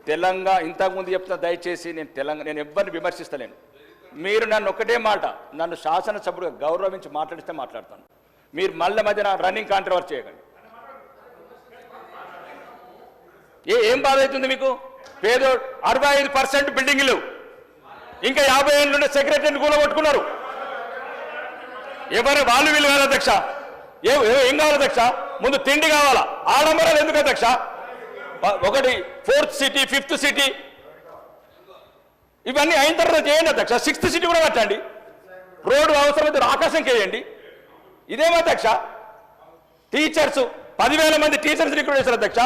తెలంగాణ ఇంతకుముందు చెప్తున్నా, దయచేసి నేను ఎవ్వరిని విమర్శిస్తలేను. మీరు నన్ను ఒకటే మాట, నన్ను శాసనసభ్యుడిగా గౌరవించి మాట్లాడిస్తే మాట్లాడతాను. మీరు మళ్ళీ మధ్యన రన్నింగ్ కాంట్రవర్సీ చేయకండి. ఏం బాధ అవుతుంది మీకు? పేదో 65% బిల్డింగ్లు, ఇంకా 50 ఏళ్ళుండే సెక్రటరీని కూలగొట్టుకున్నారు. ఎవరు వాళ్ళు వీళ్ళు కాదు అధ్యక్ష. ఏం కావాలి అధ్యక్ష? ముందు తిండి కావాలా? ఆడంబరాలు ఎందుకు అధ్యక్ష? ఒకటి 4th సిటీ, 5th సిటీ, ఇవన్నీ అయిన తర్వాత చేయండి అధ్యక్ష. 6th సిటీ కూడా కట్టండి. రోడ్డు అవసరమైతే ఆకాశంకి వేయండి. ఇదేమో అధ్యక్ష? టీచర్స్ 10,000 మంది టీచర్స్ రిక్రూట్ చేశారు అధ్యక్ష.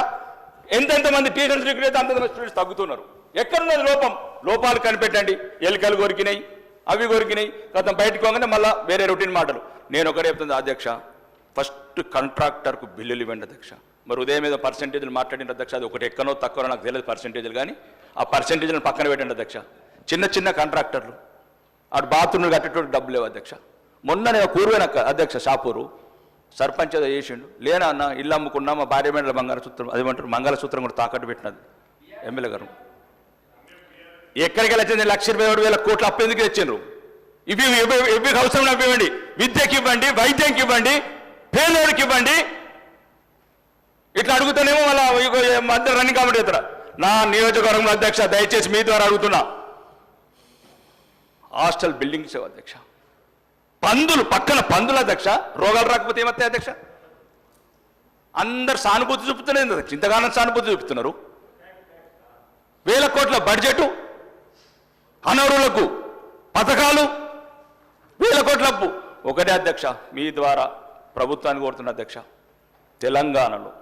ఎంతెంతమంది టీచర్స్ రిక్రూట్ అయితే అంత స్టూడెంట్స్ తగ్గుతున్నారు. ఎక్కడున్నది లోపాలు కనిపెట్టండి. ఎలుకలు కొరికినాయి, అవి కొరికినాయి, గతం బయటకు పోగానే మళ్ళీ వేరే రొటీన్ మాటలు. నేను ఒకటే చెప్తుంది అధ్యక్ష, ఫస్ట్ కాంట్రాక్టర్కు బిల్లులు ఇవ్వండి అధ్యక్ష. మరి ఉదయం మీద పర్సెంటేజ్లు మాట్లాడిన అధ్యక్ష, అది ఒకటి ఎక్కనో తక్కువ నాకు తెలియదు పర్సెంటేజ్లు, కానీ ఆ పర్సెంటేజ్లను పక్కన పెట్టండి అధ్యక్ష. చిన్న కాంట్రాక్టర్లు అటు బాత్రూమ్లు కట్టేటోటి డబ్బులు లేవు అధ్యక్ష. మొన్న నేను కూరువైన అధ్యక్ష షాపూరు సర్పంచ్ ఏదో చేసిండు. లేనా అన్న ఇల్లు అమ్ముకున్నా, మా భార్య మేడల మంగళసూత్రం, అదేమంటారు మంగళసూత్రం కూడా తాకట్టు పెట్టినది ఎమ్మెల్యే గారు. ఎక్కడికి వెళ్ళి 1,27,000 కోట్లు అప్పు ఎందుకు తెచ్చిండ్రు? ఇవి అవసరం ఇవ్వండి. విద్యకి ఇవ్వండి, వైద్యంకి ఇవ్వండి, పేదోడికి ఇవ్వండి. ఇట్లా అడుగుతానేమో మళ్ళీ మధ్య రన్నింగ్ కామెంట్ చేస్తారా? నా నియోజకవర్గంలో అధ్యక్ష దయచేసి మీ ద్వారా అడుగుతున్నా, హాస్టల్ బిల్డింగ్స్ అధ్యక్ష, పక్కన పందులు అధ్యక్ష, రోగాలు రాకపోతే ఏమవుతాయి అధ్యక్ష? అందరు సానుభూతి చూపుతున్నారు అధ్యక్ష, ఇంతగానో సానుభూతి చూపుతున్నారు. 1,000 కోట్ల బడ్జెటు, అనర్హులకు పథకాలు, 1,000 కోట్ల అప్పు. ఒకటే అధ్యక్ష, మీ ద్వారా ప్రభుత్వాన్ని కోరుతున్న అధ్యక్ష, తెలంగాణలో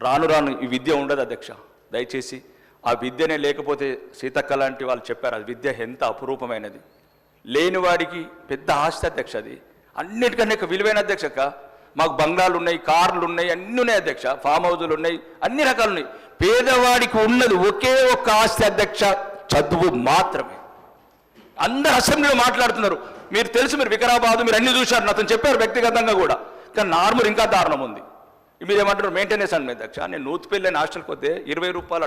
రాను ఈ విద్య ఉండదు అధ్యక్ష. దయచేసి ఆ విద్యనే లేకపోతే సీతక్క లాంటి వాళ్ళు చెప్పారు, అది విద్య ఎంత అపురూపమైనది, లేనివాడికి పెద్ద ఆస్తి అధ్యక్ష. అది అన్నిటికన్నా విలువైన అధ్యక్షక. మాకు బంగ్లాలు ఉన్నాయి, కార్లు ఉన్నాయి, అన్నీ ఉన్నాయి అధ్యక్ష, ఫామ్ హౌజులు ఉన్నాయి, అన్ని రకాలు ఉన్నాయి. పేదవాడికి ఉన్నది ఒకే ఒక్క ఆస్తి అధ్యక్ష, చదువు మాత్రమే. అందరు అసెంబ్లీలో మాట్లాడుతున్నారు. మీరు తెలుసు, మీరు వికారాబాద్ మీరు అన్ని చూశారు, నాతో చెప్పారు వ్యక్తిగతంగా కూడా. కానీ నార్మల్ ఇంకా దారుణం ఉంది. మీరు ఏమంటారు మెయింటెనెన్స్ అండి అధ్యక్ష. నేను నూతిపల్లి హాస్టల్కి వస్తే 20 రూపాయల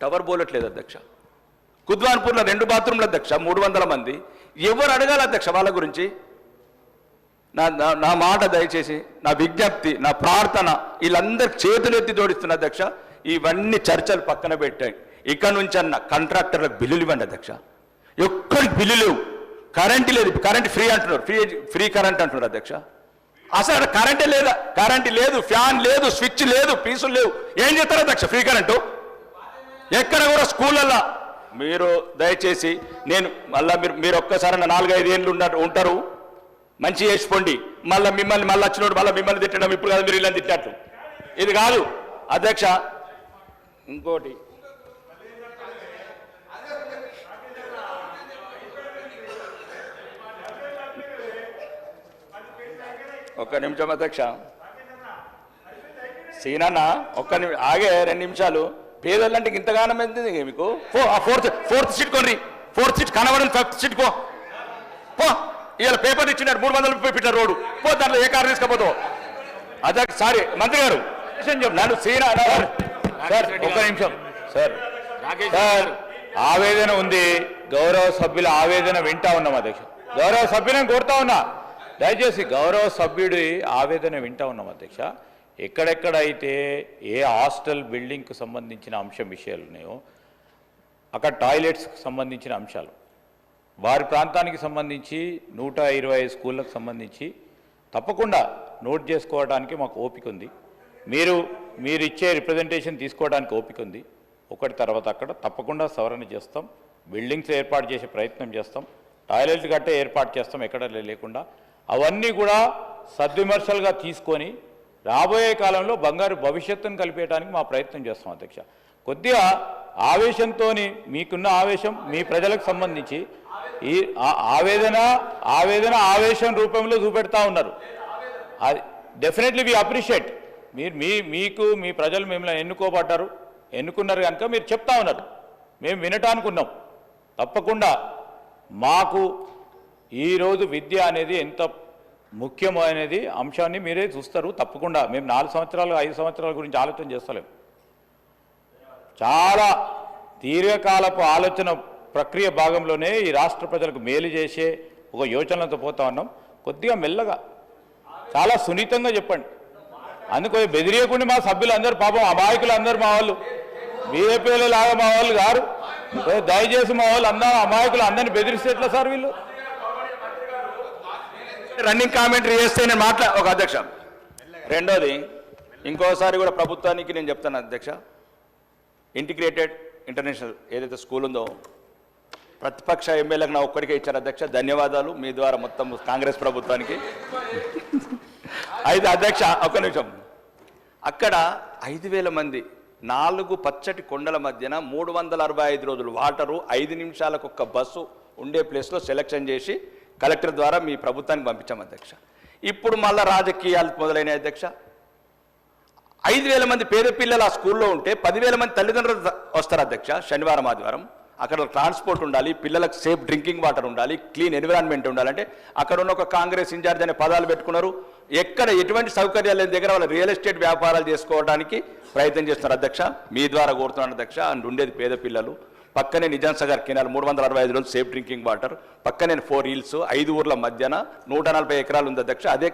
టవర్ బోలట్లేదు అధ్యక్ష. కుద్వాన్పూర్లో 2 బాత్రూమ్ల అధ్యక్ష, 300 మంది. ఎవరు అడగాలి అధ్యక్ష వాళ్ళ గురించి? నా మాట దయచేసి, నా విజ్ఞప్తి, నా ప్రార్థన, వీళ్ళందరికి చేతులు ఎత్తి జోడిస్తున్న అధ్యక్ష. ఇవన్నీ చర్చలు పక్కన పెట్టాయి. ఇక్కడ నుంచి అన్న కాంట్రాక్టర్లకు బిల్లులు ఇవ్వండి అధ్యక్ష. ఎక్కడికి బిల్లు లేవు, కరెంట్ లేదు, కరెంట్ ఫ్రీ అంటున్నారు, ఫ్రీ కరెంట్ అంటున్నారు అధ్యక్ష. అసలు అక్కడ కరెంటే లేదా? కరెంట్ లేదు, ఫ్యాన్ లేదు, స్విచ్ లేదు, పీసులు లేవు. ఏం చేస్తారు అధ్యక్ష ఫ్రీ కరెంటు? ఎక్కడ కూడా స్కూళ్ళల్లో మీరు దయచేసి, నేను మళ్ళీ మీరు ఒక్కసారి 4-5 ఏళ్ళు ఉంటారు, మంచి చేసుకోండి. మిమ్మల్ని వచ్చినోడు మిమ్మల్ని తిట్టడం ఇప్పుడు కాదు, మీరు ఇలా తిట్టినట్టు ఇది కాదు అధ్యక్ష. ఇంకోటి, ఒక్క నిమిషం అధ్యక్ష. సీనన్న ఆగే 2 నిమిషాలు. పేదలంటే ఇంతగానం ఎంతుంది మీకు? ఫోర్త్ సీట్ కొనరి, 4th సీట్ కనబడని 5th సీట్ పో. ఇవాళ పేపర్ ఇచ్చినారు 300 రూపాయలు పెట్టిన రోడ్డు పో, దాంట్లో ఏ కారు తీసుకపోతావు అధ్యక్ష. సారీ మంత్రి గారు, నన్ను సీనా సార్ ఒక్క నిమిషం సార్. ఆవేదన ఉంది, గౌరవ సభ్యుల ఆవేదన వింటా ఉన్నాం అధ్యక్ష. గౌరవ సభ్యులను కోరుతా ఉన్నా, దయచేసి గౌరవ సభ్యుడి ఆవేదన వింటా ఉన్నాం అధ్యక్ష. ఎక్కడెక్కడైతే ఏ హాస్టల్ బిల్డింగ్కు సంబంధించిన విషయాలు ఉన్నాయో, అక్కడ టాయిలెట్స్కి సంబంధించిన అంశాలు, వారి ప్రాంతానికి సంబంధించి 125 స్కూళ్ళకు సంబంధించి తప్పకుండా నోట్ చేసుకోవడానికి మాకు ఓపిక ఉంది. మీరు ఇచ్చే రిప్రజెంటేషన్ తీసుకోవడానికి ఓపిక ఉంది. ఒకటి తర్వాత అక్కడ తప్పకుండా సవరణ చేస్తాం, బిల్డింగ్స్ ఏర్పాటు చేసే ప్రయత్నం చేస్తాం, టాయిలెట్స్ కట్టే ఏర్పాటు చేస్తాం, ఎక్కడ లేకుండా. అవన్నీ కూడా సద్విమర్శలుగా తీసుకొని రాబోయే కాలంలో బంగారు భవిష్యత్తును కలిపేయడానికి మా ప్రయత్నం చేస్తాం అధ్యక్ష. కొద్దిగా ఆవేశంతో, మీకున్న ఆవేశం మీ ప్రజలకు సంబంధించి ఈ ఆవేశం రూపంలో చూపెడతా ఉన్నారు. అది డెఫినెట్లీ వి అప్రిషియేట్. మీకు మీ ప్రజలు మిమ్మల్ని ఎన్నుకున్నారు కనుక మీరు చెప్తా ఉన్నారు, మేము వినటానికి ఉన్నాం. తప్పకుండా మాకు ఈరోజు విద్య అనేది ఎంత ముఖ్యమైనది అంశాన్ని మీరే చూస్తారు. తప్పకుండా మేము 4 సంవత్సరాలు 5 సంవత్సరాల గురించి ఆలోచన చేస్తలేము. చాలా దీర్ఘకాలపు ఆలోచన ప్రక్రియ భాగంలోనే ఈ రాష్ట్ర ప్రజలకు మేలు చేసే ఒక యోచనలతో పోతా ఉన్నాం. కొద్దిగా మెల్లగా చాలా సున్నితంగా చెప్పండి. అందుకో బెదిరియకుండా మా సభ్యులు అందరూ పాపం అమాయకులు అందరూ మా వాళ్ళు బీజేపీలో లాగా మా వాళ్ళు గారు. దయచేసి మా వాళ్ళు అందరూ అమాయకులు అందరినీ బెదిరిస్తే ఎట్లా సార్ వీళ్ళు? రన్నింగ్ కామెంటరీ చేస్తే నేను ఒక అధ్యక్ష, రెండోది ఇంకోసారి కూడా ప్రభుత్వానికి నేను చెప్తాను అధ్యక్ష, ఇంటిగ్రేటెడ్ ఇంటర్నేషనల్ ఏదైతే స్కూల్ ఉందో ప్రతిపక్ష ఎమ్మెల్యేలకు నా ఒక్కడికే ఇచ్చారు అధ్యక్ష. ధన్యవాదాలు మీ ద్వారా మొత్తం కాంగ్రెస్ ప్రభుత్వానికి. అధ్యక్ష ఒక్క నిమిషం, అక్కడ 5,000 మంది 4 పచ్చటి కొండల మధ్యన 365 రోజులు వాటరు 5 నిమిషాలకు ఒక్క బస్సు ఉండే ప్లేస్లో సెలెక్షన్ చేసి కలెక్టర్ ద్వారా మీ ప్రభుత్వానికి పంపించాం అధ్యక్ష. ఇప్పుడు మళ్ళీ రాజకీయాలు మొదలైన అధ్యక్ష. 5,000 మంది పేద పిల్లలు ఆ స్కూల్లో ఉంటే 10,000 మంది తల్లిదండ్రులు వస్తారు అధ్యక్ష. శనివారం ఆదివారం అక్కడ ట్రాన్స్పోర్ట్ ఉండాలి, పిల్లలకు సేఫ్ డ్రింకింగ్ వాటర్ ఉండాలి, క్లీన్ ఎన్విరాన్మెంట్ ఉండాలంటే అక్కడ ఉన్న ఒక కాంగ్రెస్ ఇన్ఛార్జ్ అనే పదాలు పెట్టుకున్నారు. ఎక్కడ ఎటువంటి సౌకర్యాలు లేని దగ్గర వాళ్ళు రియల్ ఎస్టేట్ వ్యాపారాలు చేసుకోవడానికి ప్రయత్నం చేస్తున్నారు అధ్యక్ష. మీ ద్వారా కోరుతున్నాను అధ్యక్ష. అండ్ ఉండేది పేద పిల్లలు, పక్కనే నిజాం సాగర్ కెనాల్ 365 రోజులు సేఫ్ డ్రింకింగ్ వాటర్, పక్కనే 4 హిల్స్ 5 ఊర్ల మధ్యన 140 ఎకరాలు ఉంది అధ్యక్ష. అదే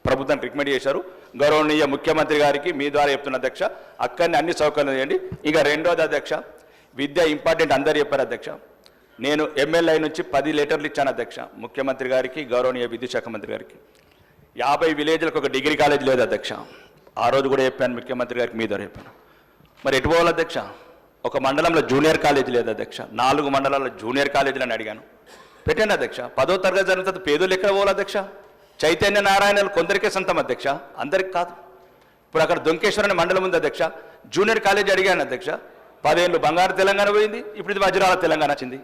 ప్రభుత్వానికి రికమెండ్ చేశారు. గౌరవనీయ ముఖ్యమంత్రి గారికి మీ ద్వారా చెప్తున్న అధ్యక్ష, అక్కడనే అన్ని సౌకర్యాలు చేయండి. ఇక రెండోది అధ్యక్ష, విద్య ఇంపార్టెంట్ అందరు చెప్పారు అధ్యక్ష. నేను ఎమ్మెల్యే నుంచి 10 లెటర్లు ఇచ్చాను అధ్యక్ష ముఖ్యమంత్రి గారికి, గౌరవనీయ విద్యుత్ శాఖ మంత్రి గారికి. 50 విలేజ్లకు ఒక డిగ్రీ కాలేజ్ లేదు అధ్యక్ష. ఆ రోజు కూడా చెప్పాను ముఖ్యమంత్రి గారికి, మీ ద్వారా చెప్పాను. మరి ఎటు పోవాలి అధ్యక్ష? ఒక మండలంలో జూనియర్ కాలేజ్ లేదు అధ్యక్ష. 4 మండలాల్లో జూనియర్ కాలేజీలని అడిగాను, పెట్టండి అధ్యక్ష. 10వ తరగతి జరుగుతుంది, పేదోళ్ళు ఎక్కడ పోవాలి అధ్యక్ష? చైతన్య నారాయణలు కొందరికే సొంతం అధ్యక్ష, అందరికి కాదు. ఇప్పుడు అక్కడ దొంకేశ్వర్ అనే మండలం ఉంది అధ్యక్ష, జూనియర్ కాలేజ్ అడిగాను అధ్యక్ష. 10 ఏళ్ళు బంగారు తెలంగాణ పోయింది, ఇప్పుడు ఇది వజ్రాల తెలంగాణ వచ్చింది.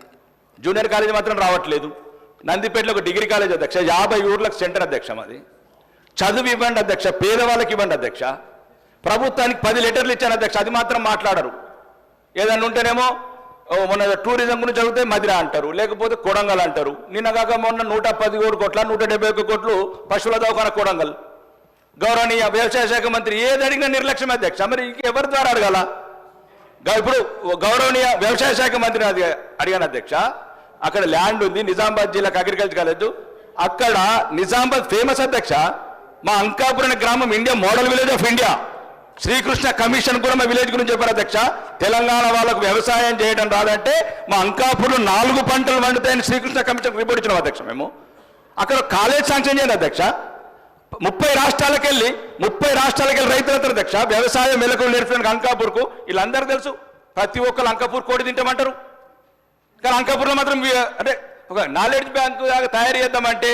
జూనియర్ కాలేజ్ మాత్రం రావట్లేదు. నందిపేటలో ఒక డిగ్రీ కాలేజ్ అధ్యక్ష, 50 ఊర్లకు సెంటర్ అధ్యక్ష. మాది చదువు ఇవ్వండి అధ్యక్ష, పేదవాళ్ళకి ఇవ్వండి అధ్యక్ష. ప్రభుత్వానికి 10 లెటర్లు ఇచ్చాను అధ్యక్ష, అది మాత్రం మాట్లాడరు. ఏదన్నా ఉంటేనేమో మొన్న టూరిజం గురించి చదివితే మదిరా అంటారు, లేకపోతే కొడంగల్ అంటారు. నిన్నగాక మొన్న 117 కోట్ల 171 కోట్లు పశువుల దవాఖాన కొడంగల్. గౌరవనీయ వ్యవసాయ శాఖ మంత్రి ఏది అడిగినా నిర్లక్ష్యం అధ్యక్ష. మరి ఎవరి ద్వారా అడగాల? ఇప్పుడు గౌరవనీయ వ్యవసాయ శాఖ మంత్రిని అడిగాను అధ్యక్ష. అక్కడ ల్యాండ్ ఉంది, నిజామాబాద్ జిల్లాకు అగ్రికల్చర్ కాలేజ్, అక్కడ నిజామాబాద్ ఫేమస్ అధ్యక్ష. మా అంకాపురం అనే గ్రామం India model village of India. Srikrishna commission కూడా మా విలేజ్ గురించి చెప్పారు అధ్యక్ష. తెలంగాణ వాళ్ళకు వ్యవసాయం చేయడం రాదంటే మా అంకాపురం 4 పంటలు వండుతాయని శ్రీకృష్ణ కమిషన్ రిపోర్ట్ ఇచ్చినాం అధ్యక్ష. మేము అక్కడ కాలేజ్ శాంక్షన్ చేయండి అధ్యక్ష. 30 రాష్ట్రాలకు వెళ్ళి రైతులతో అధ్యక్ష వ్యవసాయం మెలకులు నేర్పడానికి అంకాపూర్కు వీళ్ళందరూ తెలుసు. ప్రతి ఒక్కరు అంకాపూర్ కోడి తింటామంటారు, కానీ అంకాపూర్లో మాత్రం అంటే ఒక నాలెడ్జ్ బ్యాంకు తయారు చేద్దామంటే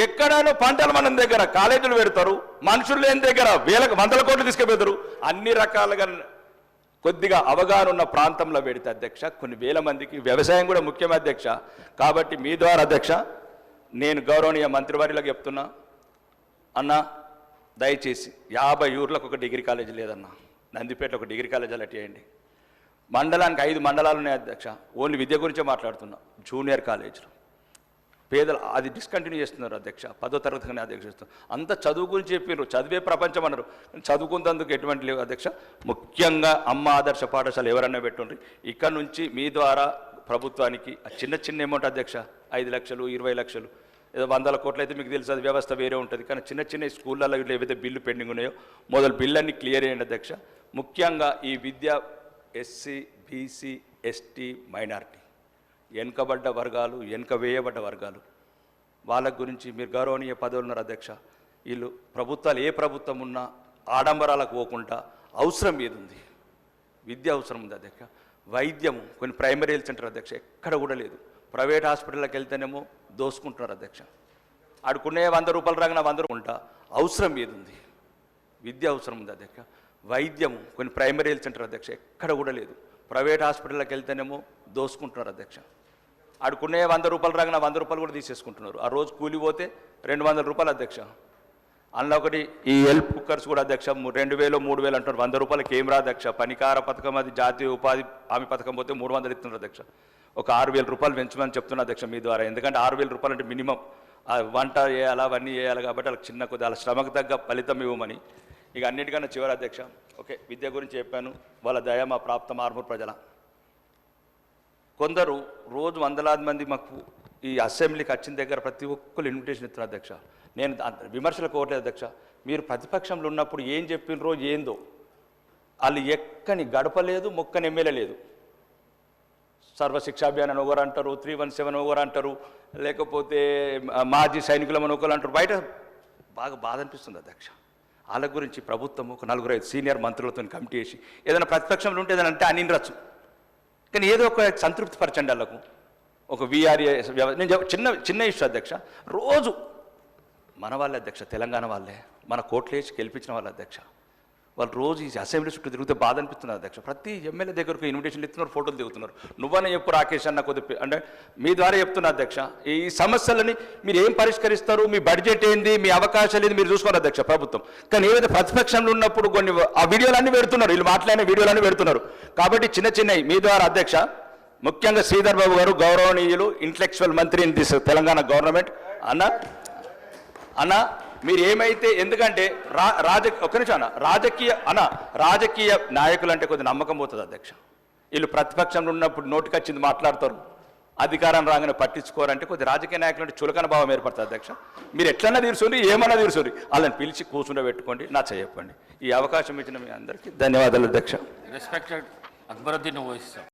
ఎక్కడనో పంటల మనం దగ్గర కాలేజీలు పెడతారు, మనుషులు లేని దగ్గర 100 కోట్లు తీసుకుపోతారు. అన్ని రకాలుగా కొద్దిగా అవగాహన ఉన్న ప్రాంతంలో పెడితే అధ్యక్ష కొన్ని వేల మందికి వ్యవసాయం కూడా ముఖ్యమే అధ్యక్ష. కాబట్టి మీ ద్వారా అధ్యక్ష నేను గౌరవనీయ మంత్రివర్యులకు చెప్తున్నా, అన్న దయచేసి 50 ఊర్లకు ఒక డిగ్రీ కాలేజీ లేదన్నా, నందిపేటలో ఒక డిగ్రీ కాలేజీ అలా చేయండి. మండలానికి 5 మండలాలు ఉన్నాయి అధ్యక్ష. ఓన్లీ విద్య గురించే మాట్లాడుతున్నా. జూనియర్ కాలేజీలు పేదలు అది డిస్కంటిన్యూ చేస్తున్నారు అధ్యక్ష. 10వ తరగతిగానే అధ్యక్ష చేస్తున్నారు. అంత చదువు గురించి చెప్పారు, చదివే ప్రపంచం అన్నారు. చదువుకున్నందుకు ఎటువంటి లేవు అధ్యక్ష. ముఖ్యంగా అమ్మ ఆదర్శ పాఠశాల ఎవరన్నా పెట్టుండ్రి. ఇక్కడ నుంచి మీ ద్వారా ప్రభుత్వానికి చిన్న అమౌంట్ అధ్యక్ష, 5 లక్షలు 20 లక్షలు ఏదో 100 కోట్లు అయితే మీకు తెలుసు, అది వ్యవస్థ వేరే ఉంటుంది. కానీ చిన్న స్కూళ్ళల్లో ఇట్లా ఏవైతే బిల్లు పెండింగ్ ఉన్నాయో మొదలు బిల్లన్నీ క్లియర్ చేయండి అధ్యక్ష. ముఖ్యంగా ఈ విద్య ఎస్సీ బీసీ ఎస్టీ మైనారిటీ వెనుకబడ్డ వర్గాలు, వేయబడ్డ వర్గాలు వాళ్ళ గురించి మీరు గౌరవనీయ పదవులు ఉన్నారు అధ్యక్ష. వీళ్ళు ప్రభుత్వాలు ఏ ప్రభుత్వం ఉన్నా ఆడంబరాలకు పోకుండా అవసరం ఏది ఉంది, విద్య అవసరం ఉంది అధ్యక్ష. వైద్యము కొన్ని ప్రైమరీ హెల్త్ సెంటర్ అధ్యక్ష ఎక్కడ కూడా లేదు. ప్రైవేట్ హాస్పిటల్కి వెళ్తేనేమో దోసుకుంటున్నారు అధ్యక్ష. ఆడుకునే 100 రూపాయలు రాగిన 100 ఉంటా. అవసరం ఏది ఉంది, విద్య అవసరం ఉంది అధ్యక్ష. వైద్యము కొన్ని ప్రైమరీ హెల్త్ సెంటర్ అధ్యక్ష ఎక్కడ కూడా లేదు. ప్రైవేట్ హాస్పిటల్కి వెళ్తేనేమో దోసుకుంటున్నారు అధ్యక్ష. ఆడుకునే 100 రూపాయలు రాగిన 100 రూపాయలు కూడా తీసేసుకుంటున్నారు. ఆ రోజు కూలిపోతే 200 రూపాయలు అధ్యక్ష. అందులో ఒకటి ఈ హెల్ప్ కుక్కర్స్ కూడా అధ్యక్ష 2000 3000 అంటున్నారు. 100 రూపాయలకి ఏం రా అధ్యక్ష. పనికార పథకం అది జాతీయ ఉపాధి హామీ పథకం పోతే 300 ఇస్తున్నారు అధ్యక్ష. ఒక 6000 రూపాయలు పెంచమని చెప్తున్నా అధ్యక్ష మీ ద్వారా. ఎందుకంటే 6000 రూపాయలు అంటే మినిమం వంట చేయాలా అవన్నీ చేయాలి కాబట్టి వాళ్ళకి చిన్న కొద్ది వాళ్ళ శ్రమకు తగ్గ ఫలితం ఇవ్వమని. ఇక అన్నిటికన్నా చివరి అధ్యక్ష ఓకే విద్య గురించి చెప్పాను. వాళ్ళ దయ మా ప్రాప్తం ఆర్మూర్ ప్రజల కొందరు రోజు వందలాది మంది మాకు ఈ అసెంబ్లీకి వచ్చిన దగ్గర ప్రతి ఒక్కరు ఇన్విటేషన్ ఇస్తున్నారు అధ్యక్ష. నేను విమర్శలకు కోరలేదు అధ్యక్ష. మీరు ప్రతిపక్షంలో ఉన్నప్పుడు ఏం చెప్పినరో ఏందో వాళ్ళు ఎక్కని గడపలేదు, మొక్కని ఎమ్మెల్యే లేదు. సర్వశిక్ష అభియాన్ అని ఒకరు అంటారు, 317 ఒకరు అంటారు, లేకపోతే మాజీ సైనికులమని ఒకరు అంటారు. బయట బాగా బాధ అనిపిస్తుంది అధ్యక్ష. వాళ్ళ గురించి ప్రభుత్వం ఒక 4-5 సీనియర్ మంత్రులతో కమిటీ వేసి ఏదైనా ప్రతిపక్షంలో ఉంటే ఏదైనా అంటే అనినరచ్చు, కానీ ఏదో ఒక సంతృప్తి పరచండి వాళ్ళకు. ఒక విఆర్ఏ నేను చిన్న ఇష్యూ అధ్యక్ష. రోజు మన వాళ్ళే అధ్యక్ష, తెలంగాణ వాళ్ళే, మన కోట్లు వేసి గెలిపించిన వాళ్ళ అధ్యక్ష. వాళ్ళు రోజు ఈ అసెంబ్లీ చుట్టూ తిరిగితే బాధ అనిపిస్తున్నారు అధ్యక్ష. ప్రతి ఎమ్మెల్యే దగ్గరకు ఇన్విటేషన్లు ఇస్తున్నారు, ఫోటోలు దిగుతున్నారు. నువ్వనే చెప్పు రాకేష్ అన్న కొద్ది అంటే మీ ద్వారా చెప్తున్నా అధ్యక్ష. ఈ సమస్యలని మీరు ఏం పరిష్కరిస్తారు, మీ బడ్జెట్ ఏంది, మీ అవకాశాలు ఏంది మీరు చూసుకోండి అధ్యక్ష ప్రభుత్వం. కానీ ఏదైతే ప్రతిపక్షంలో ఉన్నప్పుడు కొన్ని ఆ వీడియోలన్నీ పెడుతున్నారు, వీళ్ళు మాట్లాడిన వీడియోలన్నీ పెడుతున్నారు. కాబట్టి చిన్నవి మీ ద్వారా అధ్యక్ష, ముఖ్యంగా శ్రీధర్ బాబు గారు గౌరవనీయులు, ఇంటలెక్చువల్ మంత్రి ఇన్ దిస్ తెలంగాణ గవర్నమెంట్ అన్న మీరు ఏమైతే, ఎందుకంటే ఒక్క నిమిషం రాజకీయ నాయకులు అంటే కొద్ది నమ్మకం పోతుంది అధ్యక్ష. వీళ్ళు ప్రతిపక్షంలో ఉన్నప్పుడు నోటికొచ్చింది మాట్లాడతారు, అధికారం రాగానే పట్టించుకోరంటే కొద్ది రాజకీయ నాయకులు అంటే చులకన భావం ఏర్పడుతుంది అధ్యక్ష. మీరు ఎట్లన్నా తీర్చుండి, ఏమన్నా తీర్చుండి, వాళ్ళని పిలిచి కూర్చుండబెట్టుకోండి, నా చెప్పండి. ఈ అవకాశం ఇచ్చిన మీ అందరికీ ధన్యవాదాలు అధ్యక్ష. రెస్పెక్టెడ్ అక్బరుద్దీన్ ఓవైసీ.